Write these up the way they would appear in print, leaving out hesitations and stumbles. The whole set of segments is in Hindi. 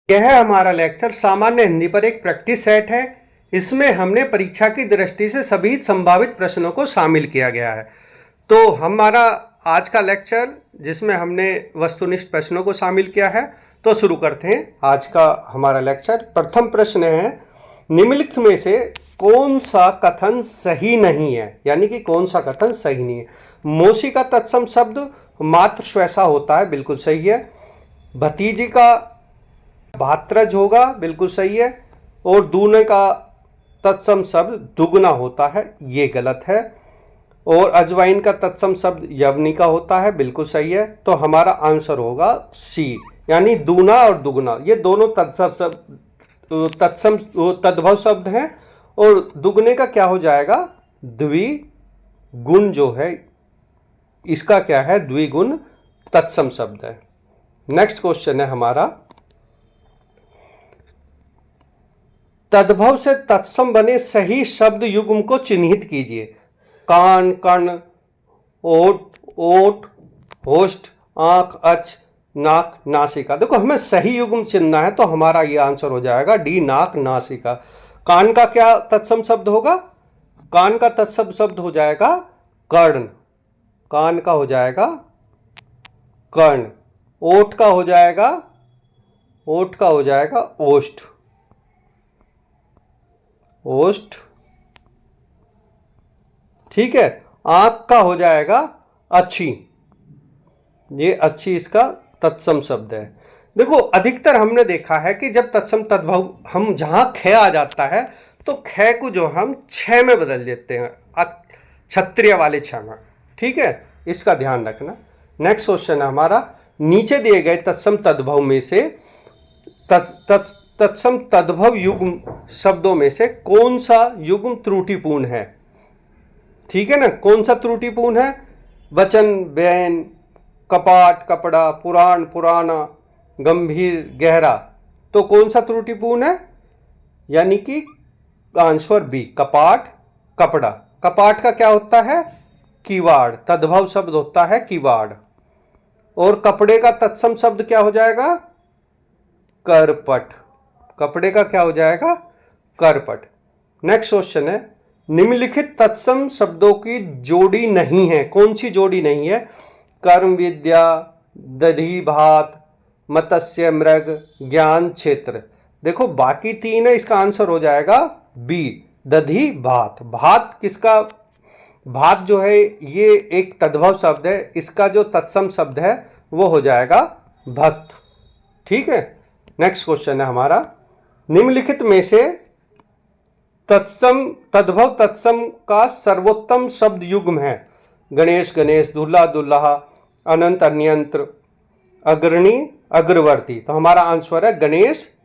यह हमारा लेक्चर सामान्य हिंदी पर एक प्रैक्टिस सेट है। इसमें हमने परीक्षा की दृष्टि से सभी संभावित प्रश्नों को शामिल किया गया है। तो हमारा आज का लेक्चर जिसमें हमने वस्तुनिष्ठ प्रश्नों को शामिल किया है, तो शुरू करते हैं आज का हमारा लेक्चर। प्रथम प्रश्न है, निम्नलिखित में से कौन सा कथन सही नहीं है, यानी कि कौन सा कथन सही नहीं है। मौसी का तत्सम शब्द मात्र स्वैसा होता है, बिल्कुल सही है। भतीजी का भात्रज होगा, बिल्कुल सही है। और दूने का तत्सम शब्द दुगना होता है, ये गलत है। और अजवाइन का तत्सम शब्द यवनिका होता है, बिल्कुल सही है। तो हमारा आंसर होगा सी, यानी दूना और दुगना ये दोनों तत्सम तद्भव शब्द हैं। और दुगने का क्या हो जाएगा, द्विगुण जो है, इसका क्या है, द्विगुण तत्सम शब्द है। नेक्स्ट क्वेश्चन है हमारा, तद्भव से तत्सम बने सही शब्द युग्म को चिन्हित कीजिए। कान, कर्ण, ओट, ओट, होष्ठ, आंख, अच, नाक, नासिका। देखो हमें सही युग्म चुनना है, तो हमारा ये आंसर हो जाएगा डी, नाक, नासिका। कान का क्या तत्सम शब्द होगा, कान का तत्सम शब्द हो जाएगा कर्ण, कान का हो जाएगा कर्ण। ओठ का हो जाएगा, ओठ का हो जाएगा ओष्ठ, ओष्ठ, ठीक है। आंख का हो जाएगा अच्छी, ये अच्छी इसका तत्सम शब्द है। देखो अधिकतर हमने देखा है कि जब तत्सम तद्भव हम जहां ख आ जाता है, तो ख को जो हम छ में बदल देते हैं, क्षत्रिय वाले छ में, ठीक है, इसका ध्यान रखना। नेक्स्ट क्वेश्चन है हमारा, नीचे दिए गए तत्सम तद्भव में से तत्सम तद्भव युग्म शब्दों में से कौन सा युग्म त्रुटिपूर्ण है, ठीक है ना। कौन सा त्रुटिपूर्ण है, वचन, बैन, कपाट, कपड़ा, पुराण, पुराना, गंभीर, गहरा। तो कौन सा त्रुटिपूर्ण है, यानी कि आंसर बी, कपाट, कपड़ा। कपाट का क्या होता है, किवाड़, तद्भव शब्द होता है किवाड़। और कपड़े का तत्सम शब्द क्या हो जाएगा, करपट। कपड़े का क्या हो जाएगा, करपट। नेक्स्ट क्वेश्चन है, निम्नलिखित तत्सम शब्दों की जोड़ी नहीं है, कौन सी जोड़ी नहीं है। कर्म, विद्या, दधी, भात, मत्स्य, मृग, ज्ञान, क्षेत्र। देखो बाकी तीन है, इसका आंसर हो जाएगा बी, दधी, भात। भात किसका, भात जो है ये एक तद्भव शब्द है, इसका जो तत्सम शब्द है वो हो जाएगा भक्त, ठीक है। नेक्स्ट क्वेश्चन है हमारा, निम्नलिखित में से तत्सम तद्भव तत्सम का सर्वोत्तम शब्द युग्म है। गणेश, गणेश, दूल्हा, दुल्हा, अनंत, अन्यंत्र, अग्रणी, अग्रवर्ती। तो हमारा आंसर है गणेश,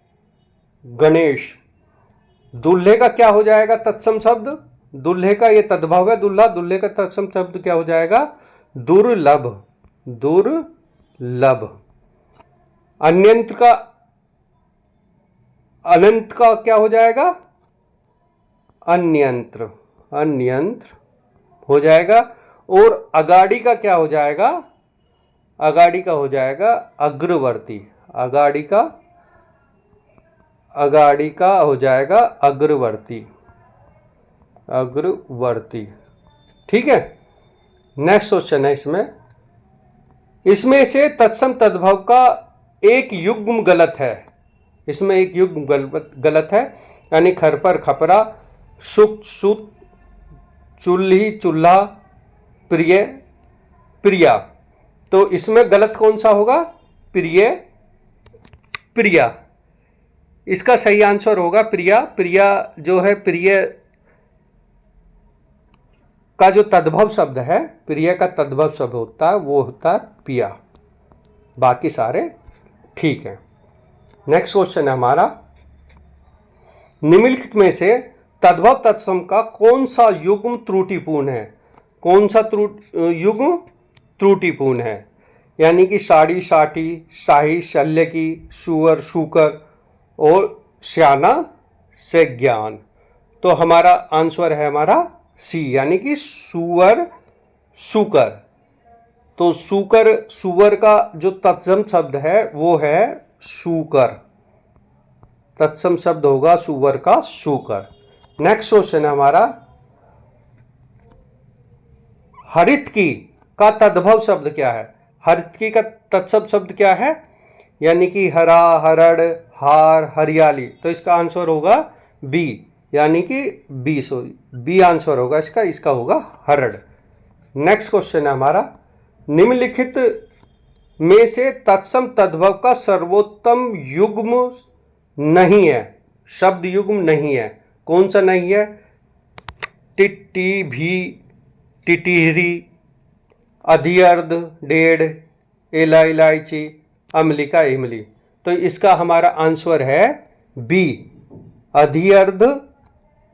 गणेश। दूल्हे का क्या हो जाएगा तत्सम शब्द, दूल्हे का ये तद्भव है दूल्हा, दूल्हे का तत्सम शब्द क्या हो जाएगा, दुर्लभ, दुर्लभ। अन्यंत्र का, अनंत का क्या हो जाएगा, अन्यंत्र, अन्यंत्र हो जाएगा। और अगाड़ी का क्या हो जाएगा, अगाड़ी का हो जाएगा अग्रवर्ती, अगाड़ी का, अगाड़ी का हो जाएगा अग्रवर्ती, अग्रवर्ती, ठीक है। नेक्स्ट क्वेश्चन है इसमें से तत्सम तद्भव का एक युग्म गलत है, इसमें एक युग्म गलत है, यानी खर पर खपरा, सुख, सुत, चूल्ही, चूल्हा, प्रिय, प्रिया। तो इसमें गलत कौन सा होगा, प्रिय, प्रिया। इसका सही आंसर होगा प्रिया। प्रिया जो है, प्रिय का जो तद्भव शब्द है, प्रिय का तद्भव शब्द होता है वो होता है पिया। बाकी सारे ठीक है। नेक्स्ट क्वेश्चन है हमारा, निम्नलिखित में से तद्भव तत्सम का कौन सा युग्म त्रुटिपूर्ण है, कौन सा युग्म त्रुटिपूर्ण है, यानी कि साड़ी, साठी, शाही, शल्य की, सुअर, शूकर, और श्याना से ज्ञान। तो हमारा आंसर है हमारा सी, यानी कि सुअर, शूकर। तो शूकर, सुअर का जो तत्सम शब्द है वो है शूकर, तत्सम शब्द होगा सुअर का शूकर। नेक्स्ट क्वेश्चन है हमारा, हरितकी का तद्भव शब्द क्या है? हरितकी का तत्सम शब्द क्या है? यानी कि हरा, हरड़, हार, हरियाली। तो इसका आंसर होगा बी, यानी कि बी, सॉरी बी आंसर होगा इसका, इसका होगा हरड़। नेक्स्ट क्वेश्चन है हमारा, निम्नलिखित में से तत्सम तद्भव का सर्वोत्तम युग्म नहीं है, शब्द युग्म नहीं है, कौन सा नहीं है? टिट्टी भी, टिटिहरी, अधिअर्ध, डेढ़, एला, इलायची, अम्लिका, इमली। तो इसका हमारा आंसर है बी, अधिअर्ध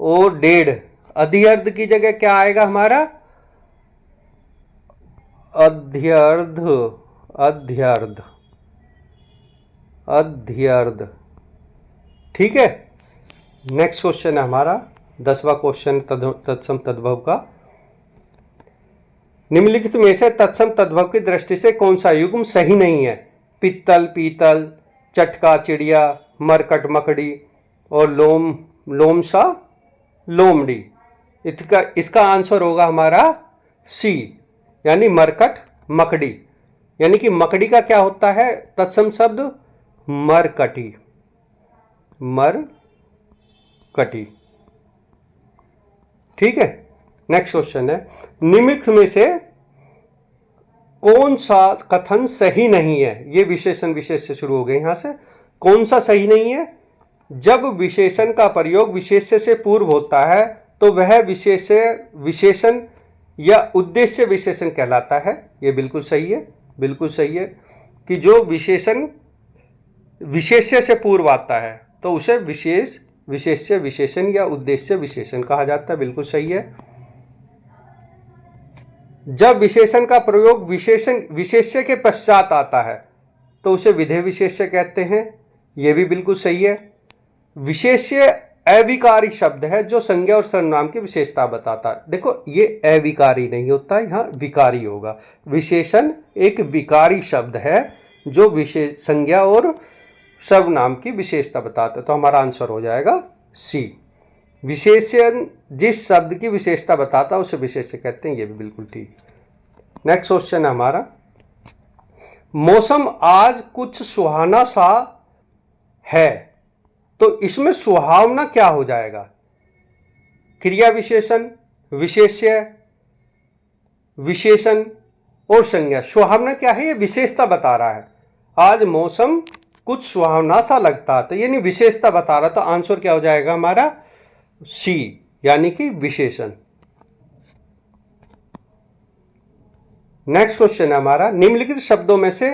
और डेढ़। अधिअर्ध की जगह क्या आएगा हमारा? अध्यर्ध, अध्यर्ध, अध्यर्ध। ठीक है। नेक्स्ट क्वेश्चन है हमारा 10वां क्वेश्चन तत्सम तद्भव का, निम्नलिखित में से तत्सम तद्भव की दृष्टि से कौन सा युग्म सही नहीं है? पित्तल, पीतल, चटका, चिड़िया, मरकट, मकड़ी और लोमसा, लोमड़ी। इसका आंसर होगा हमारा सी, यानी मरकट, मकड़ी। यानी कि मकड़ी का क्या होता है तत्सम शब्द? मरकटी, मरकटी। ठीक है। नेक्स्ट क्वेश्चन है, निम्नलिखित में से कौन सा कथन सही नहीं है? ये विशेषण विशेष से शुरू हो गए यहां से। कौन सा सही नहीं है? जब विशेषण का प्रयोग विशेष्य से पूर्व होता है तो वह विशेषण या उद्देश्य विशेषण कहलाता है। ये बिल्कुल सही है, बिल्कुल सही है कि जो विशेषण विशेष्य से पूर्व आता है तो उसे विशेष्य विशेषण या उद्देश्य विशेषण कहा जाता है। बिल्कुल सही है। जब विशेषण का प्रयोग विशेष्य के पश्चात आता है तो उसे विधेय विशेष्य कहते हैं। यह भी बिल्कुल सही है। विशेष्य अविकारी शब्द है जो संज्ञा और सर्वनाम की विशेषता बताता है। देखो ये अविकारी नहीं होता, यहाँ विकारी होगा। विशेषण एक विकारी शब्द है जो विशेष संज्ञा और सर्वनाम की विशेषता बताता है। तो हमारा आंसर हो जाएगा सी। विशेषण जिस शब्द की विशेषता बताता है उसे विशेष्य कहते हैं। ये भी बिल्कुल ठीक। नेक्स्ट क्वेश्चन है हमारा, मौसम आज कुछ सुहाना सा है, तो इसमें सुहावना क्या हो जाएगा? क्रिया विशेषण, विशेष्य, विशेषण और संज्ञा। सुहावना क्या है? ये विशेषता बता रहा है। आज मौसम कुछ सुहावना सा लगता, तो ये नहीं विशेषता बता रहा। तो आंसर क्या हो जाएगा हमारा? सी, यानी कि विशेषण। नेक्स्ट क्वेश्चन है हमारा, निम्नलिखित शब्दों में से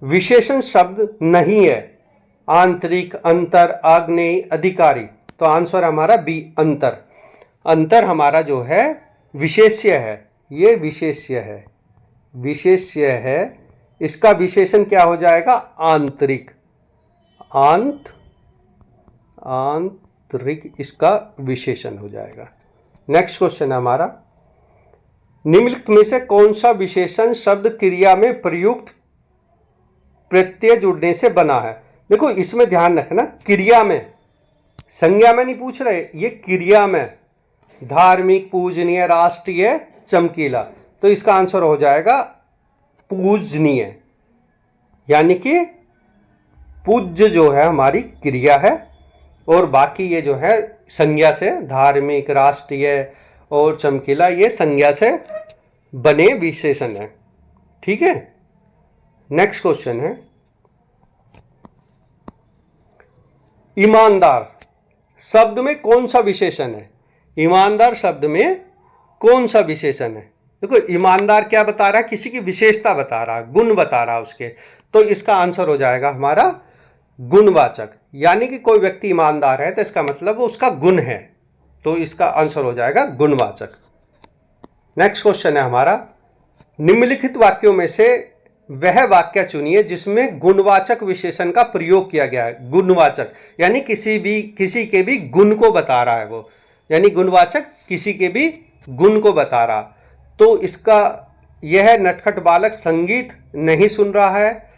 विशेषण शब्द नहीं है। आंतरिक, अंतर, आग्नेय, अधिकारी। तो आंसर हमारा बी, अंतर। अंतर हमारा जो है विशेष्य है, ये विशेष्य है, विशेष्य है। इसका विशेषण क्या हो जाएगा? आंतरिक, आंतरिक इसका विशेषण हो जाएगा। नेक्स्ट क्वेश्चन है हमारा, निम्नलिखित में से कौन सा विशेषण शब्द क्रिया में प्रयुक्त प्रत्यय जुड़ने से बना है? देखो इसमें ध्यान रखना, क्रिया में, संज्ञा में नहीं पूछ रहे, ये क्रिया में। धार्मिक, पूजनीय, राष्ट्रीय, चमकीला। तो इसका आंसर हो जाएगा पूजनीय, यानी कि पूज्य जो है हमारी क्रिया है और बाकी ये जो है संज्ञा से, धार्मिक, राष्ट्रीय और चमकीला, ये संज्ञा से बने विशेषण है। ठीक है। नेक्स्ट क्वेश्चन है, ईमानदार शब्द में कौन सा विशेषण है? ईमानदार शब्द में कौन सा विशेषण है? देखो ईमानदार क्या बता रहा है? किसी की विशेषता बता रहा है, गुण बता रहा है उसके। तो इसका आंसर हो जाएगा हमारा गुणवाचक, यानी कि कोई व्यक्ति ईमानदार है तो इसका मतलब वो उसका गुण है। तो इसका आंसर हो जाएगा गुणवाचक। नेक्स्ट क्वेश्चन है हमारा, निम्नलिखित वाक्यों में से वह वाक्य चुनिए जिसमें गुणवाचक विशेषण का प्रयोग किया गया है। गुणवाचक यानी किसी के भी गुण को बता रहा है वो, यानी गुणवाचक किसी के भी गुण को बता रहा। तो इसका यह नटखट बालक संगीत नहीं सुन रहा है,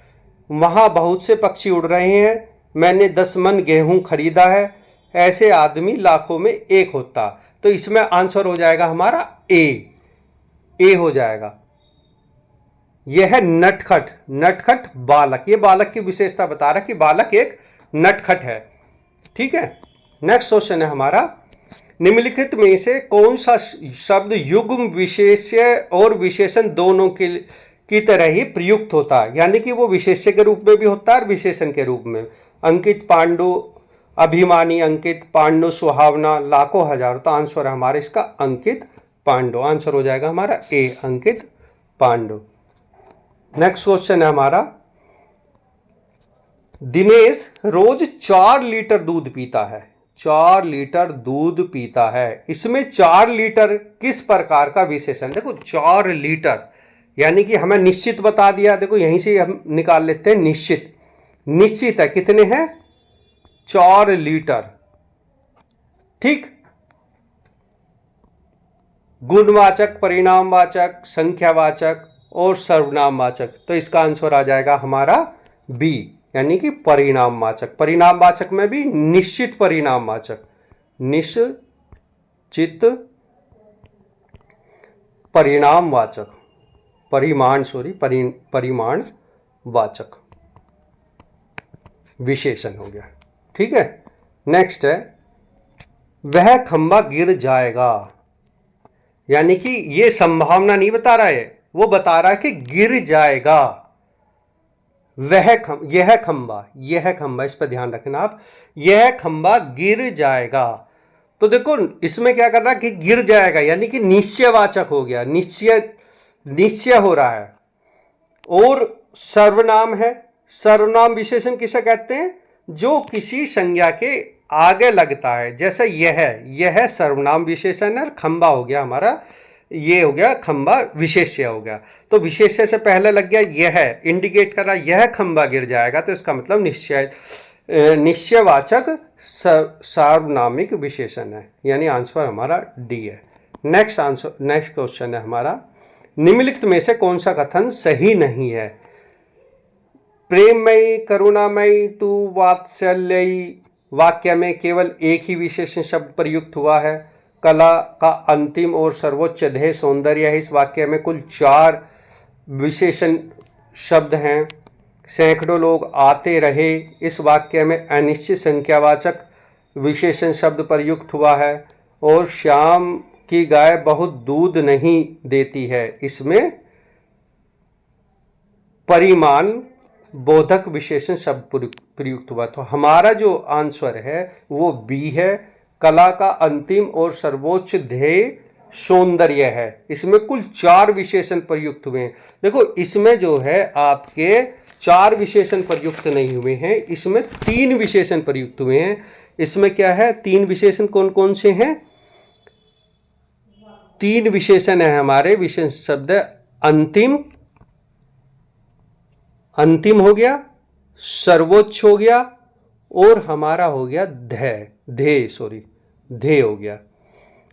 वहां बहुत से पक्षी उड़ रहे हैं, मैंने 10 मन गेहूं खरीदा है, ऐसे आदमी लाखों में एक होता। तो इसमें आंसर हो जाएगा हमारा ए हो जाएगा। यह है नटखट। नटखट बालक, ये बालक की विशेषता बता रहा है कि बालक एक नटखट है। ठीक है, नेक्स्ट क्वेश्चन है हमारा, निम्नलिखित में से कौन सा शब्द युग्म विशेष्य और विशेषण दोनों की तरह ही प्रयुक्त होता है, यानी कि वो विशेष्य के रूप में भी होता है और विशेषण के रूप में। अंकित, पांडु, अभिमानी, अंकित, पांडु, सुहावना, लाखों, हजारों। तो आंसर है हमारा इसका अंकित, पांडु। आंसर हो जाएगा हमारा ए, अंकित, पांडु। नेक्स्ट क्वेश्चन है हमारा, दिनेश रोज 4 लीटर दूध पीता है। 4 लीटर दूध पीता है, इसमें 4 लीटर किस प्रकार का विशेषण। देखो 4 लीटर यानी कि हमें निश्चित बता दिया। देखो यहीं से हम निकाल लेते हैं निश्चित। निश्चित है कितने हैं, 4 लीटर। ठीक, गुणवाचक, परिणामवाचक, संख्यावाचक और सर्वनामवाचक। तो इसका आंसर आ जाएगा हमारा बी, यानी कि परिणामवाचक। परिणामवाचक में भी निश्चित परिणामवाचक, निश्चित परिणामवाचक, परिमाणवाचक विशेषण हो गया। ठीक है, नेक्स्ट है, वह खंबा गिर जाएगा, यानी कि ये संभावना नहीं बता रहा है, वो बता रहा है कि गिर जाएगा। यह खंबा, इस पर ध्यान रखना आप, यह खंबा गिर जाएगा। तो देखो इसमें क्या करना कि गिर जाएगा यानी कि निश्चयवाचक हो गया, निश्चय हो रहा है। और सर्वनाम है, सर्वनाम विशेषण किसे कहते हैं, जो किसी संज्ञा के आगे लगता है। जैसे यह सर्वनाम विशेषण है, खंबा हो गया हमारा, ये हो गया खंबा विशेष्य हो गया। तो विशेष्य से पहले लग गया यह, इंडिकेट कर रहा यह खंबा गिर जाएगा, तो इसका मतलब निश्चयवाचक सार्वनामिक विशेषण है, यानी आंसर हमारा डी है। नेक्स्ट क्वेश्चन है हमारा, निम्नलिखित में से कौन सा कथन सही नहीं है। प्रेममयी, करुणामयी, तू वात्सल्यी वाक्य में केवल एक ही विशेषण शब्द प्रयुक्त हुआ है। कला का अंतिम और सर्वोच्च ध्येय सौंदर्य है, इस वाक्य में कुल 4 विशेषण शब्द हैं। सैकड़ों लोग आते रहे, इस वाक्य में अनिश्चित संख्यावाचक विशेषण शब्द प्रयुक्त हुआ है। और श्याम की गाय बहुत दूध नहीं देती है, इसमें परिमाण बोधक विशेषण शब्द प्रयुक्त हुआ। तो हमारा जो आंसर है वो बी है, कला का अंतिम और सर्वोच्च ध्येय सौंदर्य है, इसमें कुल 4 विशेषण प्रयुक्त हुए हैं। देखो इसमें जो है आपके 4 विशेषण प्रयुक्त नहीं हुए हैं, इसमें 3 विशेषण प्रयुक्त हुए हैं। इसमें क्या है, 3 विशेषण कौन कौन से हैं, 3 विशेषण है हमारे। विशेषण शब्द अंतिम हो गया, सर्वोच्च हो गया और हमारा हो गया ध्येय हो गया।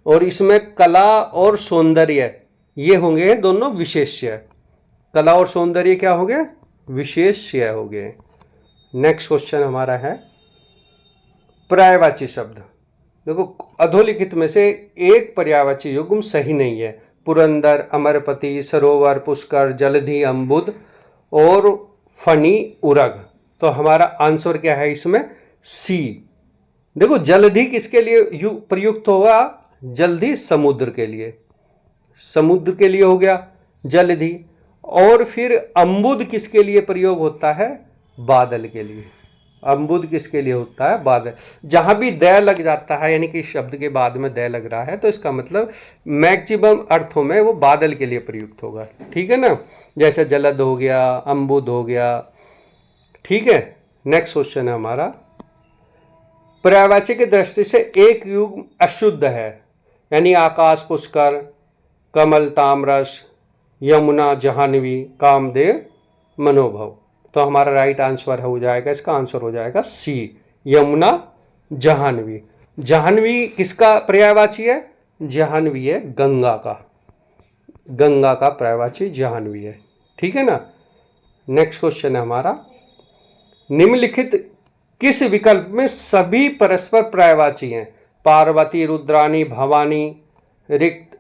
और इसमें कला और सौंदर्य ये होंगे दोनों विशेष्य। कला और सौंदर्य क्या हो गए, विशेष्य हो गए। नेक्स्ट क्वेश्चन हमारा है, पर्यायवाची शब्द। देखो अधोलिखित में से एक पर्यायवाची युग्म सही नहीं है। पुरंदर, अमरपति, सरोवर, पुष्कर, जलधि, अम्बुद और फनी, उरग। तो हमारा आंसर क्या है इसमें, सी। देखो जलधि किसके लिए प्रयुक्त होगा, जलधि समुद्र के लिए, समुद्र के लिए हो गया जलधि। और फिर अम्बुद किसके लिए प्रयोग होता है, बादल के लिए। अम्बुद किसके लिए होता है, बादल। जहां भी दय लग जाता है यानी कि शब्द के बाद में दय लग रहा है, तो इसका मतलब मैक्सिमम अर्थों में वो बादल के लिए प्रयुक्त होगा। ठीक है ना, जैसे जलद हो गया, अम्बुद हो गया। ठीक है, नेक्स्ट क्वेश्चन है हमारा, पर्यायवाची की दृष्टि से एक युग्म अशुद्ध है, यानी आकाश, पुष्कर, कमल, ताम्रस, यमुना, जाह्नवी, कामदेव, मनोभव। तो हमारा राइट आंसर हो जाएगा, इसका आंसर हो जाएगा सी, यमुना, जाह्नवी। जाह्नवी किसका पर्यायवाची है, जाह्नवी है गंगा का, गंगा का पर्यायवाची जाह्नवी है। ठीक है ना। नेक्स्ट क्वेश्चन है हमारा, निम्नलिखित किस विकल्प में सभी परस्पर पर्यायवाची हैं? पार्वती, रुद्राणी, भवानी, रिक्त,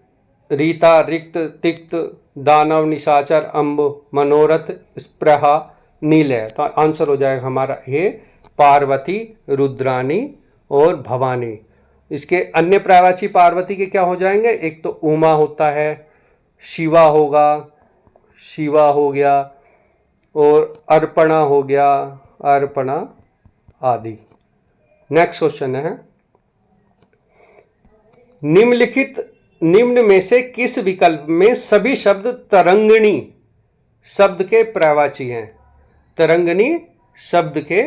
रीता, रिक्त, तिक्त, दानव, निशाचर, अम्ब, मनोरथ, स्पृहा, नीलय। तो आंसर हो जाएगा हमारा ए, पार्वती, रुद्राणी और भवानी। इसके अन्य पर्यायवाची पार्वती के क्या हो जाएंगे? एक तो उमा होता है, शिवा होगा, शिवा हो गया, और अर्पणा हो गया, अर्पणा आदि। नेक्स्ट क्वेश्चन है, निम्न में से किस विकल्प में सभी शब्द तरंगिणी शब्द के पर्यायवाची हैं? तरंगिणी शब्द के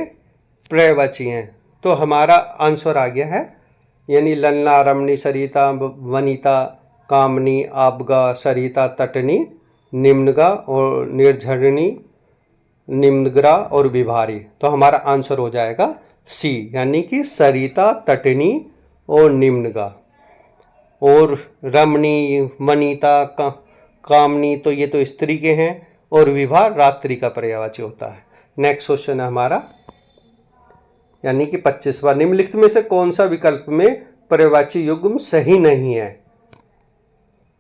पर्यायवाची हैं। तो हमारा आंसर आ गया है, यानी ललना, रमणी, सरिता, वनिता, कामनी, आबगा, सरिता, तटनी, निम्नगा और निर्झरणी, निम्नग्रा और विभारी। तो हमारा आंसर हो जाएगा सी, यानी कि सरिता, तटनी और निम्नगा। और रमणी, वनिता, कामनी तो ये तो स्त्री के हैं, और विभा रात्रि का पर्यायवाची होता है। नेक्स्ट क्वेश्चन है हमारा, यानी कि 25वां, निम्नलिखित में से कौन सा विकल्प में पर्यायवाची युग्म सही नहीं है?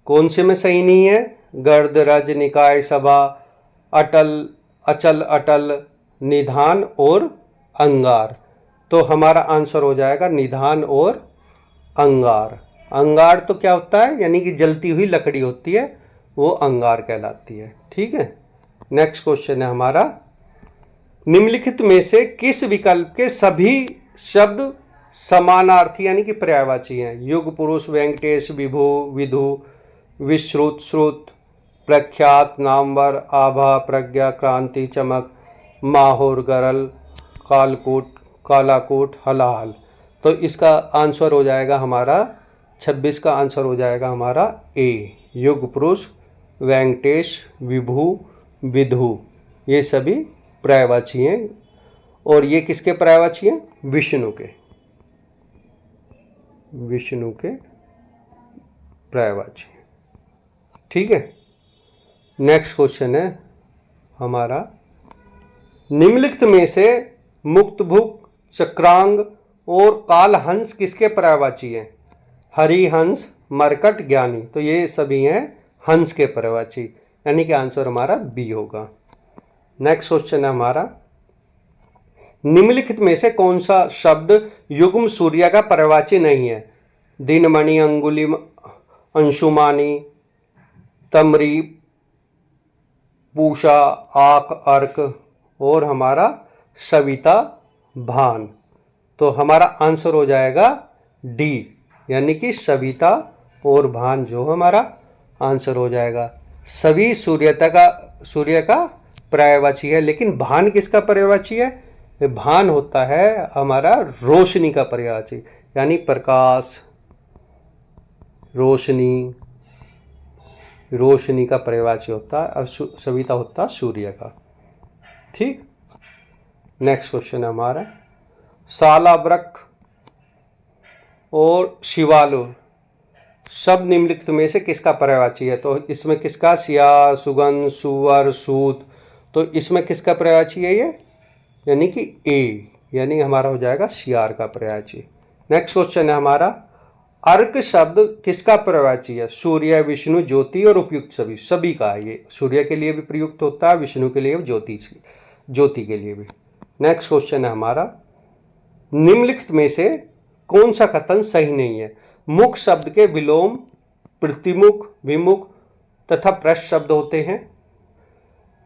कौन से में सही नहीं है? गर्द, रज, निकाय, सभा, अटल, अचल, अटल, निधान और अंगार। तो हमारा आंसर हो जाएगा निधान और अंगार। अंगार तो क्या होता है? यानी कि जलती हुई लकड़ी होती है, वो अंगार कहलाती है। ठीक है। नेक्स्ट क्वेश्चन है हमारा, निम्नलिखित में से किस विकल्प के सभी शब्द समानार्थी यानी कि पर्यायवाची हैं? युग, पुरुष, वेंकटेश, विभु, विधु, विश्रुत, श्रुत, प्रख्यात, नामवर, आभा, प्रज्ञा, क्रांति, चमक, माहौर, गरल, कालकूट, कालाकूट, हलाहल। तो इसका आंसर हो जाएगा हमारा 26 का आंसर हो जाएगा हमारा ए, युग, पुरुष, वेंकटेश, विभु, विधु, ये सभी पर्यायवाची हैं। और ये किसके पर्यायवाची हैं? विष्णु के, विष्णु के पर्यायवाची। ठीक है। नेक्स्ट क्वेश्चन है हमारा, निम्नलिखित में से मुक्तभुक, चक्रांग और कालहंस किसके पर्यायवाची हैं? हरिहंस, मरकट, ज्ञानी। तो ये सभी हैं हंस के पर्यायवाची, यानी कि आंसर हमारा बी होगा। नेक्स्ट क्वेश्चन है हमारा, निम्नलिखित में से कौन सा शब्द युग्म सूर्य का पर्यायवाची नहीं है? दिनमणि, अंगुली, अंशुमानी, तमरी, पूषा, आक, अर्क और हमारा सविता, भान। तो हमारा आंसर हो जाएगा डी, यानी कि सविता और भान जो हमारा आंसर हो जाएगा। सभी सूर्य का पर्यायवाची है, लेकिन भान किसका पर्यायवाची है? भान होता है हमारा रोशनी का पर्यायवाची, यानी प्रकाश, रोशनी, रोशनी का पर्यायवाची होता है, और सविता होता है सूर्य का। ठीक। नेक्स्ट क्वेश्चन है हमारा, सालावृक और शिवालु शब्द निम्नलिखित में से किसका पर्यायवाची है? तो इसमें किसका? सियार, सुगंध, सुअर, सूत। तो इसमें किसका पर्यायवाची है ये? यानी कि ए, यानी हमारा हो जाएगा सियार का पर्यायवाची। नेक्स्ट क्वेश्चन है हमारा, अर्क शब्द किसका पर्यायवाची है? सूर्य, विष्णु, ज्योति और उपयुक्त सभी। सभी का है ये, सूर्य के लिए भी प्रयुक्त होता है, विष्णु के लिए, ज्योति के लिए भी। नेक्स्ट क्वेश्चन है हमारा, निम्नलिखित में से कौन सा कथन सही नहीं है? मुख शब्द के विलोम प्रतिमुख, विमुख तथा प्रश्न शब्द होते हैं।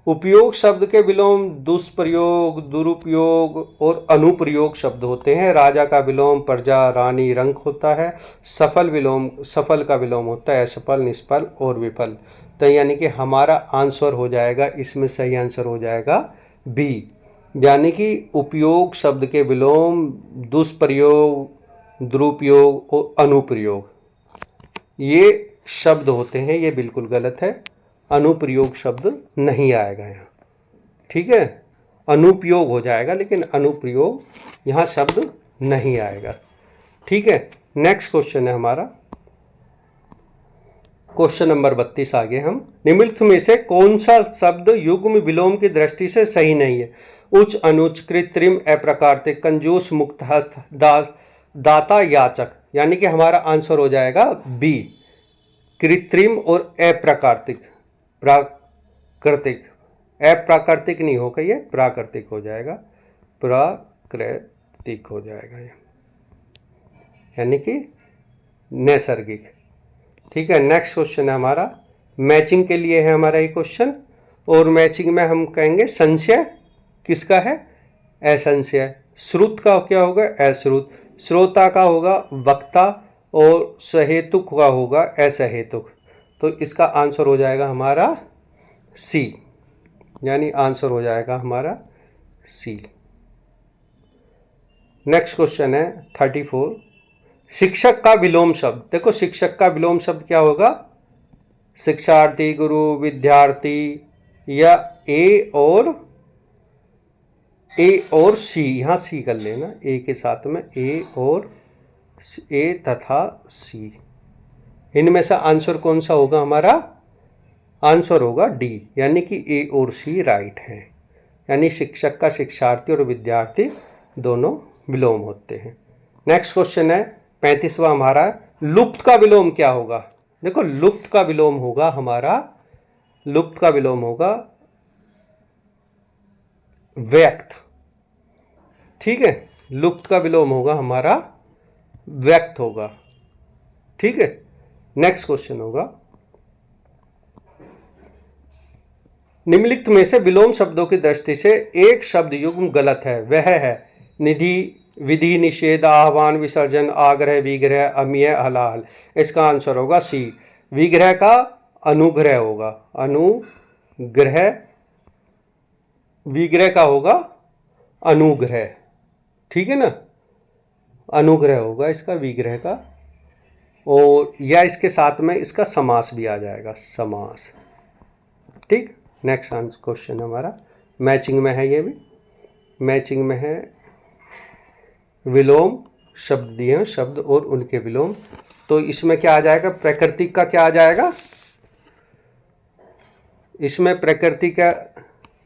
उपयोग शब्द के विलोम दुष्प्रयोग, दुरुपयोग और अनुप्रयोग शब्द होते हैं। राजा का विलोम प्रजा, रानी, रंक होता है। सफल का विलोम होता है असफल, निष्फल और विफल। तो यानी कि हमारा आंसर हो जाएगा, इसमें सही आंसर हो जाएगा बी, यानी कि उपयोग शब्द के विलोम दुष्प्रयोग, दुरुपयोग और अनुप्रयोग ये शब्द होते हैं। ये बिल्कुल गलत है, अनुप्रयोग शब्द नहीं आएगा यहाँ। ठीक है, अनुपयोग हो जाएगा, लेकिन अनुप्रयोग यहाँ शब्द नहीं आएगा। ठीक है। नेक्स्ट क्वेश्चन है हमारा, क्वेश्चन नंबर 32 आगे हम, निम्नलिखित में से कौन सा शब्द युग्म विलोम की दृष्टि से सही नहीं है? उच्च, अनुच्च, कृत्रिम, अप्राकृतिक, कंजूस, मुक्त हस्त, दाता, याचक। यानी कि हमारा आंसर हो जाएगा बी, कृत्रिम और अप्राकृतिक। प्राकृतिक, अप्राकृतिक नहीं होगा, ये प्राकृतिक हो जाएगा, प्राकृतिक हो जाएगा ये, यानी कि नैसर्गिक। ठीक है, नेक्स्ट क्वेश्चन है हमारा, मैचिंग के लिए है हमारा ये क्वेश्चन। और मैचिंग में हम कहेंगे संशय किसका है? असंशय। श्रुत का क्या होगा? अश्रुत। श्रोता का होगा वक्ता, और सहेतुक का होगा असहेतुक। तो इसका आंसर हो जाएगा हमारा सी, यानी आंसर हो जाएगा हमारा सी। नेक्स्ट क्वेश्चन है 34, शिक्षक का विलोम शब्द। देखो शिक्षक का विलोम शब्द क्या होगा? शिक्षार्थी, गुरु, विद्यार्थी, या ए और सी। यहां सी कर लेना, ए के साथ में ए तथा सी। इनमें से आंसर कौन सा होगा? हमारा आंसर होगा डी, यानी कि ए और सी राइट है। यानी शिक्षक का शिक्षार्थी और विद्यार्थी दोनों विलोम होते हैं। नेक्स्ट क्वेश्चन है 35वां हमारा, लुप्त का विलोम क्या होगा? देखो लुप्त का विलोम होगा हमारा, लुप्त का विलोम होगा व्यक्त। ठीक है, लुप्त का विलोम होगा हमारा व्यक्त होगा। ठीक है, नेक्स्ट क्वेश्चन होगा, निम्नलिखित में से विलोम शब्दों की दृष्टि से एक शब्द युग्म गलत है, वह है निधि, विधि, निषेध, आह्वान, विसर्जन, आग्रह, विग्रह, अमीय, हलाहल। इसका आंसर होगा सी, विग्रह का अनुग्रह होगा, अनुग्रह, विग्रह का होगा अनुग्रह। ठीक है ना, अनुग्रह होगा इसका, विग्रह का, और या इसके साथ में इसका समास भी आ जाएगा, समास। ठीक, नेक्स्ट क्वेश्चन हमारा मैचिंग में है, ये भी मैचिंग में है, विलोम शब्द दिए हैं, शब्द और उनके विलोम। तो इसमें क्या आ जाएगा? प्रकृति का क्या आ जाएगा? इसमें प्रकृति का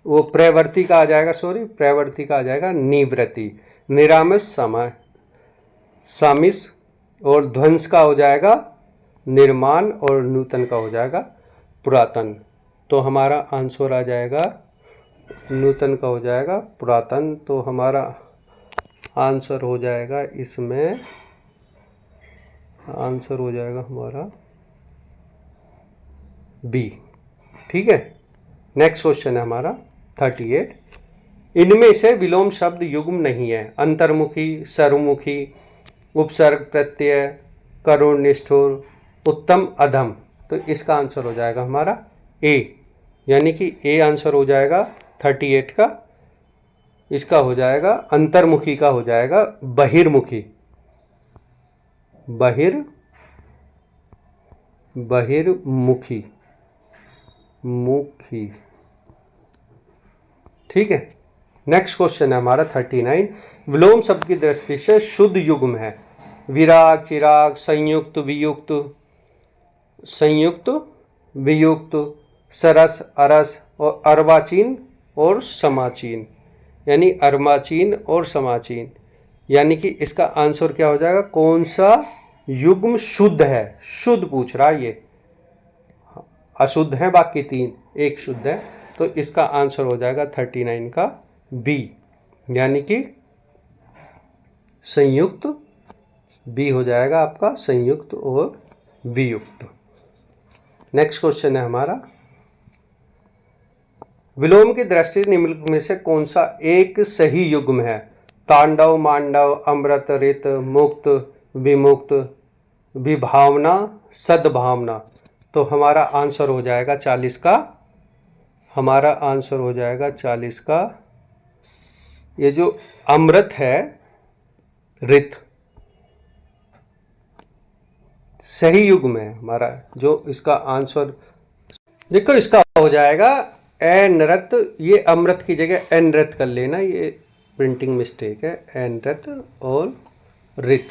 वो प्रवृत्ति का आ जाएगा, सॉरी प्रवृत्ति का आ जाएगा निवृत्ति, निरामिष, समय, सामिस, और ध्वंस का हो जाएगा निर्माण, और नूतन का हो जाएगा पुरातन। तो हमारा आंसर आ जाएगा नूतन का हो जाएगा पुरातन। तो हमारा आंसर हो जाएगा इसमें, आंसर हो जाएगा हमारा बी। ठीक है, नेक्स्ट क्वेश्चन है हमारा 38, इनमें से विलोम शब्द युग्म नहीं है, अंतर्मुखी, सर्वमुखी, उपसर्ग, प्रत्यय, करुण, निष्ठुर, उत्तम, अधम। तो इसका आंसर हो जाएगा हमारा ए, यानी कि ए आंसर हो जाएगा 38 का। इसका हो जाएगा अंतर्मुखी का हो जाएगा बहिर्मुखी, बहिर्मुखी, मुखी। ठीक है, नेक्स्ट क्वेश्चन है हमारा 39, विलोम शब्द की दृष्टि से शुद्ध युग्म है, विराग, चिराग, संयुक्त, वियुक्त, संयुक्त, वियुक्त, सरस, अरस, और अर्वाचीन और समाचीन, यानी अर्वाचीन और समाचीन। यानी कि इसका आंसर क्या हो जाएगा? कौन सा युग्म शुद्ध है? शुद्ध पूछ रहा है, ये अशुद्ध है बाकी तीन, एक शुद्ध है। तो इसका आंसर हो जाएगा 39 का बी, यानी कि संयुक्त, बी हो जाएगा आपका संयुक्त और वियुक्त। नेक्स्ट क्वेश्चन है हमारा, विलोम की दृष्टि निम्नलिखित में से कौन सा एक सही युग्म है? तांडव, मांडव, अमृत, रित, मुक्त, विमुक्त, विभावना, सद्भावना। तो हमारा आंसर हो जाएगा 40 का, हमारा आंसर हो जाएगा 40 का, ये जो अमृत है, रित, सही युग्म है हमारा। जो इसका आंसर देखो, इसका हो जाएगा अनृत, ये अमृत की जगह अनृत कर लेना, ये प्रिंटिंग मिस्टेक है, अनृत और रित,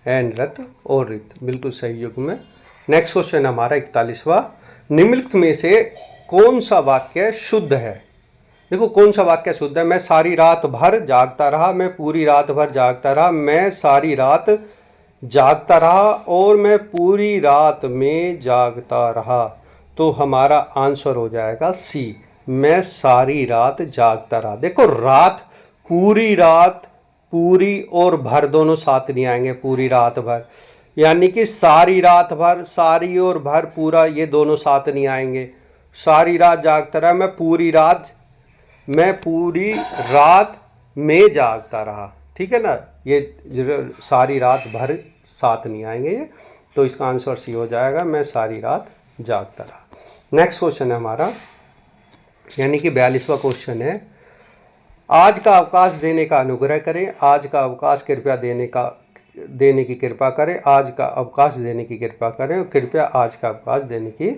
अनृत और रित, बिल्कुल सही युग्म है। नेक्स्ट क्वेश्चन हमारा 41वां, निम्नलिखित में से कौन सा वाक्य शुद्ध है? देखो कौन सा वाक्य शुद्ध है? मैं सारी रात भर जागता रहा, मैं पूरी रात भर जागता रहा, मैं सारी रात जागता रहा और मैं पूरी रात में जागता रहा। तो हमारा आंसर हो जाएगा सी, मैं सारी रात जागता रहा। देखो रात, पूरी रात, पूरी और भर दोनों साथ नहीं आएंगे, पूरी रात भर, यानी कि सारी रात भर, सारी और भर, पूरा, ये दोनों साथ नहीं आएंगे। सारी रात जागता रहा, मैं पूरी रात में जागता रहा, ठीक है ना, ये सारी रात भर साथ नहीं आएंगे ये, तो इसका आंसर सी हो जाएगा, मैं सारी रात जागता रहा। नेक्स्ट क्वेश्चन है हमारा, यानी कि 42वां क्वेश्चन है, आज का अवकाश देने का अनुग्रह करें, आज का अवकाश कृपया देने की कृपा करें, आज का अवकाश देने की कृपा करें, और कृपया आज का अवकाश देने की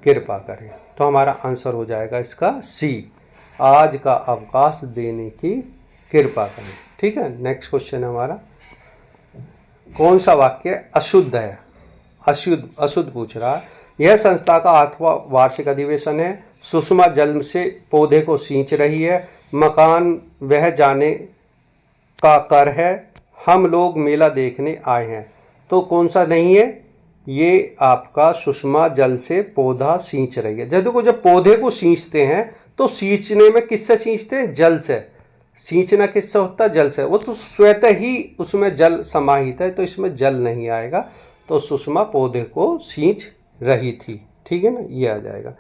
कृपा करें। तो हमारा आंसर हो जाएगा इसका सी, आज का अवकाश देने की कृपा करें, ठीक है। नेक्स्ट क्वेश्चन हमारा, कौन सा वाक्य अशुद्ध है? अशुद्ध पूछ रहा है। यह संस्था का 8वां वार्षिक अधिवेशन है, सुषमा जल से पौधे को सींच रही है, मकान वह जाने का कर है, हम लोग मेला देखने आए हैं। तो कौन सा नहीं है? ये आपका सुषमा जल से पौधा सींच रही है। जब पौधे को सींचते हैं तो सींचने में किससे सींचते हैं? जल से। सींचना किससे होता है? जल से। वो तो स्वतः ही उसमें जल समाहित है, तो इसमें जल नहीं आएगा, तो सुषमा पौधे को सींच रही थी, ठीक है ना, ये आ जाएगा।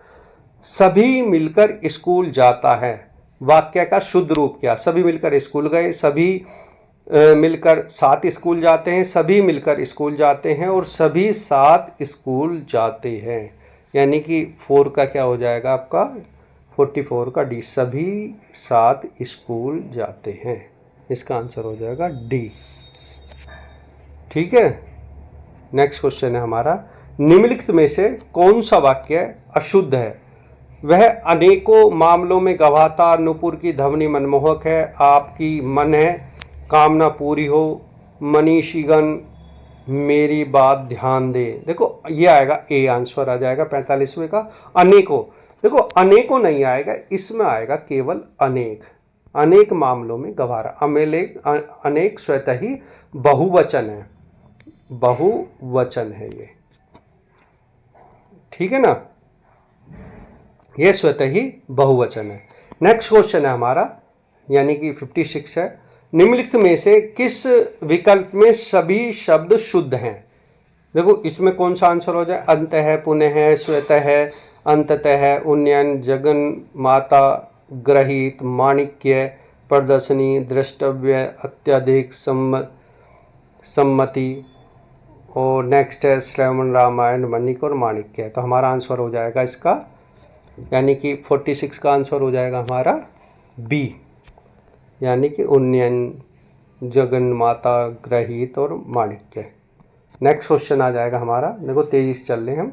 सभी मिलकर स्कूल जाता है, वाक्य का शुद्ध रूप क्या? सभी मिलकर स्कूल गए, सभी मिलकर साथ स्कूल जाते हैं, सभी मिलकर स्कूल जाते हैं, और सभी साथ स्कूल जाते हैं, यानी कि 4 का क्या हो जाएगा आपका? 44 का डी, सभी साथ स्कूल जाते हैं, इसका आंसर हो जाएगा डी, ठीक है। नेक्स्ट क्वेश्चन है हमारा, निम्नलिखित में से कौन सा वाक्य अशुद्ध है? वह अनेकों मामलों में गवाहता, नुपुर की ध्वनि मनमोहक है, आपकी मन है कामना पूरी हो, मनीषीगण मेरी बात ध्यान दे। देखो ये आएगा ए, आंसर आ जाएगा 45वें का। अनेकों, देखो अनेकों नहीं आएगा, इसमें आएगा केवल अनेक। अनेक मामलों में गवारा, अनेक स्वतः ही बहुवचन है, बहुवचन है ये, ठीक है ना, ये स्वतः ही बहुवचन है। नेक्स्ट क्वेश्चन है हमारा, यानी कि 56 है, निम्नलिखित में से किस विकल्प में सभी शब्द शुद्ध हैं? देखो इसमें कौन सा आंसर हो जाए? अंत है, पुनः है, स्वतः है, अंततः है, उन्नयन, जगन माता, ग्रहित, माणिक्य, प्रदर्शनी, द्रष्टव्य, अत्यधिक, सम्मति, और नेक्स्ट है श्रवण, रामायण, मणिक और माणिक्य। तो हमारा आंसर हो जाएगा इसका, यानी कि 46 का आंसर हो जाएगा हमारा बी, यानी कि उन्नयन, जगन माता, ग्रहित और माणिक्य। नेक्स्ट क्वेश्चन आ जाएगा हमारा, देखो तेजी से चल रहे हम।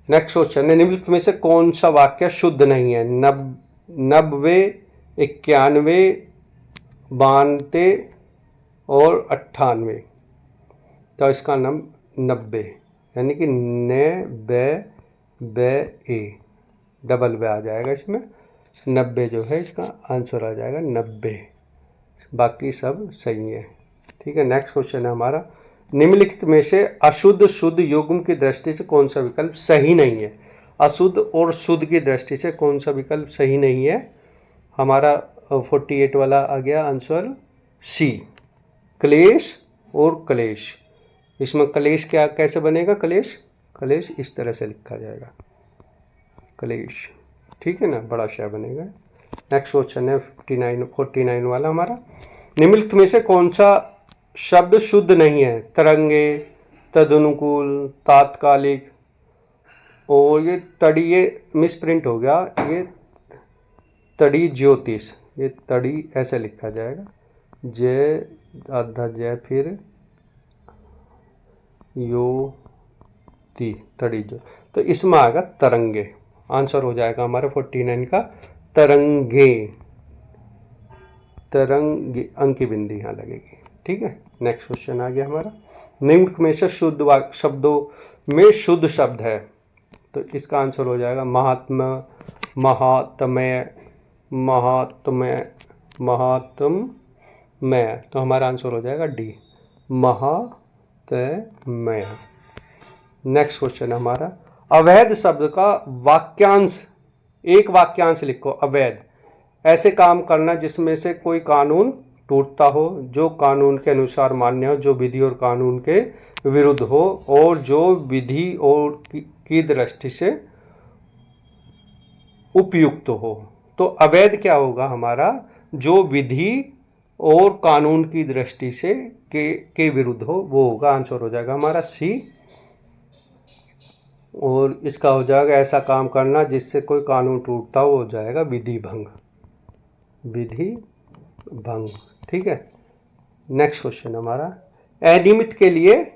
नेक्स्ट क्वेश्चन है, निम्नलिखित में से कौन सा वाक्य शुद्ध नहीं है? 90, 91, 92 और 98। तो इसका नाम 90, यानी कि ए, डबल बे आ जाएगा इसमें, 90 जो है इसका आंसर आ जाएगा 90, बाकी सब सही है, ठीक है। नेक्स्ट क्वेश्चन है हमारा, निम्नलिखित में से अशुद्ध शुद्ध युग्म की दृष्टि से कौन सा विकल्प सही नहीं है? अशुद्ध और शुद्ध की दृष्टि से कौन सा विकल्प सही नहीं है? हमारा 48 वाला आ गया आंसर सी, क्लेश और कलेश। इसमें कलेश क्या कैसे बनेगा? कलेश इस तरह से लिखा जाएगा, कलेश, ठीक है ना, बड़ा शय बनेगा। नेक्स्ट क्वेश्चन है 49 वाला हमारा, निम्नलिखित में से कौन सा शब्द शुद्ध नहीं है? तरंगे, तदनुकूल, तात्कालिक, और ये तड़ी, ये मिसप्रिंट हो गया, ये तड़ी ज्योतिष, ये तड़ी ऐसे लिखा जाएगा, जय आधा जय फिर यो ती, तड़ी जो, तो इसमें आएगा तरंगे, आंसर हो जाएगा हमारा 49 का तरंगे, तरंगे, अंक की बिंदी यहाँ लगेगी। ठीक है। नेक्स्ट क्वेश्चन आ गया हमारा, निम्न में से शुद्ध शब्दों में शुद्ध शब्द है, तो इसका आंसर हो जाएगा महात्मा, महात्म्य, महात्म्य, महात्म्य। तो हमारा आंसर हो जाएगा डी, महात्म्य। नेक्स्ट क्वेश्चन हमारा, अवैध शब्द का वाक्यांश, एक वाक्यांश लिखो। अवैध, ऐसे काम करना जिसमें से कोई कानून टूटता हो, जो कानून के अनुसार मान्य हो, जो विधि और कानून के विरुद्ध हो, और जो विधि और की दृष्टि से उपयुक्त हो। तो अवैध क्या होगा हमारा, जो विधि और कानून की दृष्टि से के विरुद्ध हो, वो होगा। आंसर हो जाएगा हमारा सी। और इसका हो जाएगा ऐसा काम करना जिससे कोई कानून टूटता हो जाएगा विधि भंग, विधि भंग। ठीक है। नेक्स्ट क्वेश्चन हमारा, अनियमित के लिए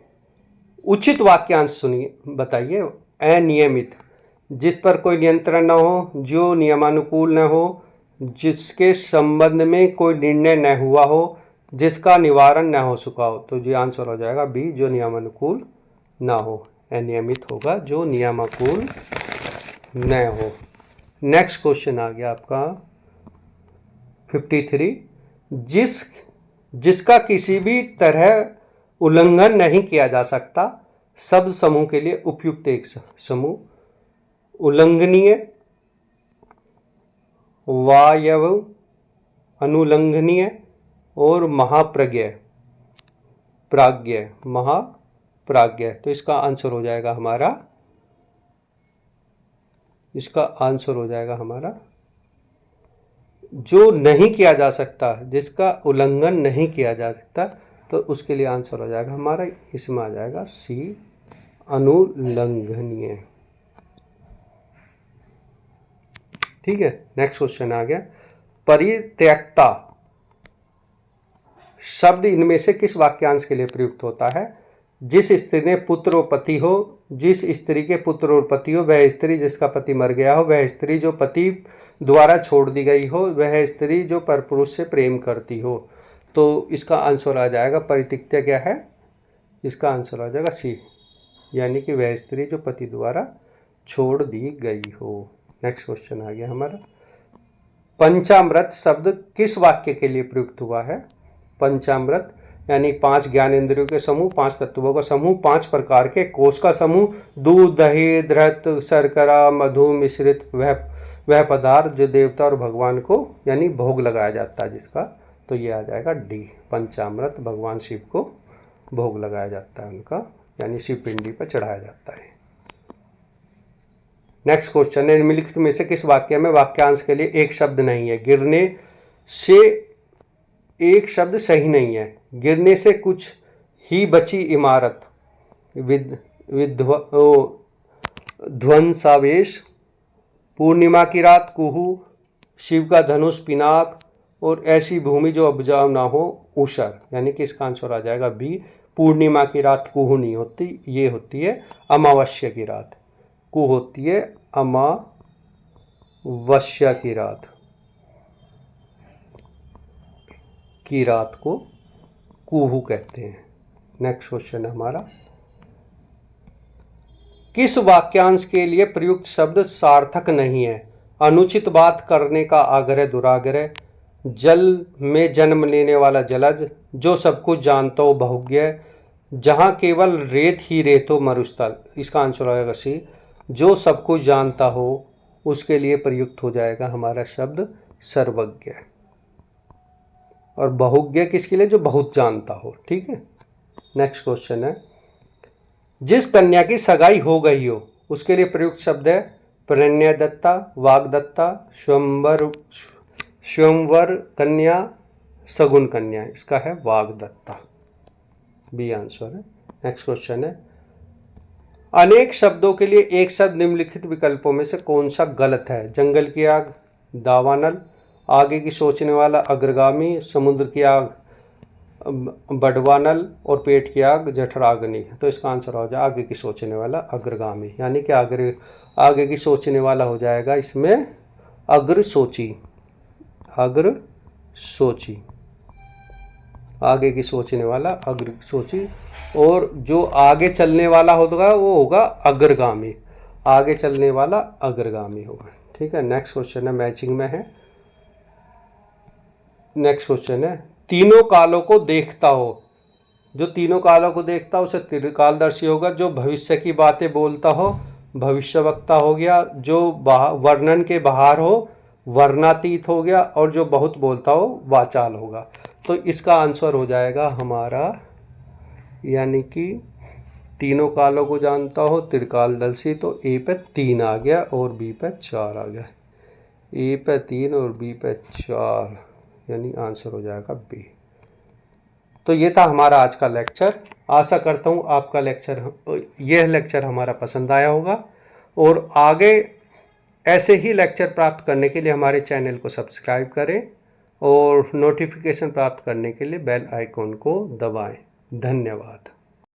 उचित वाक्यांश सुनिए, बताइए। अनियमित, जिस पर कोई नियंत्रण न हो, जो नियमानुकूल न हो, जिसके संबंध में कोई निर्णय न हुआ हो, जिसका निवारण न हो सका हो। तो ये आंसर हो जाएगा बी, जो नियमानुकूल ना हो। अनियमित होगा जो नियमानुकूल न हो। नेक्स्ट क्वेश्चन आ गया आपका 53, जिसका किसी भी तरह उल्लंघन नहीं किया जा सकता, शब्द समूह के लिए उपयुक्त एक समूह। उल्लंघनीय, वायव, अनुल्लंघनीय और महाप्राज्ञ, प्राज्ञ, महाप्राज्ञ। तो इसका आंसर हो जाएगा हमारा, इसका आंसर हो जाएगा हमारा जो नहीं किया जा सकता, जिसका उल्लंघन नहीं किया जा सकता, तो उसके लिए आंसर हो जाएगा हमारा, इसमें आ जाएगा सी, अनुल्लंघनीय। ठीक है। नेक्स्ट क्वेश्चन आ गया, परित्यक्ता शब्द इनमें से किस वाक्यांश के लिए प्रयुक्त होता है। जिस स्त्री ने पुत्र और पति हो, जिस स्त्री के पुत्र और पति हो, वह स्त्री जिसका पति मर गया हो, वह स्त्री जो पति द्वारा छोड़ दी गई हो, वह स्त्री जो परपुरुष से प्रेम करती हो। तो इसका आंसर आ जाएगा, परित्यक्ता क्या है, इसका आंसर आ जाएगा सी, यानी कि वह स्त्री जो पति द्वारा छोड़ दी गई हो। नेक्स्ट क्वेश्चन आ गया हमारा, पंचामृत शब्द किस वाक्य के लिए प्रयुक्त हुआ है। पंचामृत यानी 5 ज्ञानेंद्रियों के समूह, 5 तत्वों का समूह, 5 प्रकार के कोष का समूह, दूध, दही, घृत, शर्करा, मधु मिश्रित वह पदार्थ जो देवता और भगवान को यानी भोग लगाया जाता है जिसका। तो ये आ जाएगा डी, पंचामृत भगवान शिव को भोग लगाया जाता है उनका, यानी शिव पिंडी पर चढ़ाया जाता है। नेक्स्ट क्वेश्चन है, निम्नलिखित में से किस वाक्य में वाक्यांश के लिए एक शब्द नहीं है। गिरने से एक शब्द सही नहीं है। गिरने से कुछ ही बची इमारत, ध्वंसावेश, पूर्णिमा की रात, कुहू, शिव का धनुष, पिनाक, और ऐसी भूमि जो उपजाऊ ना हो, ऊषर। यानी कि इसका आंसर आ जाएगा बी, पूर्णिमा की रात कुहू नहीं होती, ये होती है अमावस्या की रात। कुहू होती है अमावस्या की रात, की रात को कुहू कहते हैं। नेक्स्ट क्वेश्चन हमारा, किस वाक्यांश के लिए प्रयुक्त शब्द सार्थक नहीं है। अनुचित बात करने का आग्रह, दुराग्रह, जल में जन्म लेने वाला जलज, जो सब कुछ जानता हो, बहुज्ञ, जहां केवल रेत ही रेत हो, मरुस्थल। इसका आंसर आएगा सी, जो सब कुछ जानता हो उसके लिए प्रयुक्त हो जाएगा हमारा शब्द सर्वज्ञ। और बहुज्ञ किसके लिए, जो बहुत जानता हो। ठीक है। नेक्स्ट क्वेश्चन है, जिस कन्या की सगाई हो गई हो उसके लिए प्रयुक्त शब्द है प्रणयदत्ता, वागदत्ता, स्वयंवर कन्या, सगुन कन्या। इसका है वागदत्ता, बी आंसर है। नेक्स्ट क्वेश्चन है, अनेक शब्दों के लिए एक शब्द निम्नलिखित विकल्पों में से कौन सा गलत है। जंगल की आग, दावानल, आगे की सोचने वाला, अग्रगामी, समुद्र की आग, बड़वानल, और पेट की आग, जठराग्नि। तो इसका आंसर हो जाएगा आगे की सोचने वाला, अग्रगामी, यानी कि आगे की सोचने वाला हो जाएगा इसमें अग्र सोची, अग्र सोची। आगे की सोचने वाला अग्र सोची, और जो आगे चलने वाला होगा वो होगा अग्रगामी, आगे चलने वाला अग्रगामी होगा। ठीक है, नेक्स्ट क्वेश्चन है, मैचिंग में है। नेक्स्ट क्वेश्चन है, तीनों कालों को देखता हो। जो तीनों कालों को देखता हो उसे त्रिकालदर्शी होगा। जो भविष्य की बातें बोलता हो भविष्यवक्ता हो गया। जो वर्णन के बाहर हो वर्णातीत हो गया। और जो बहुत बोलता हो वाचाल होगा। तो इसका आंसर हो जाएगा हमारा, यानी कि तीनों कालों को जानता हो त्रिकालदर्शी, तो ए पे 3 आ गया और बी पे 4 आ गया। ए पे 3 और बी पे 4, यानी आंसर हो जाएगा बी। तो ये था हमारा आज का लेक्चर। आशा करता हूँ आपका यह लेक्चर हमारा पसंद आया होगा, और आगे ऐसे ही लेक्चर प्राप्त करने के लिए हमारे चैनल को सब्सक्राइब करें और नोटिफिकेशन प्राप्त करने के लिए बेल आइकॉन को दबाएं। धन्यवाद।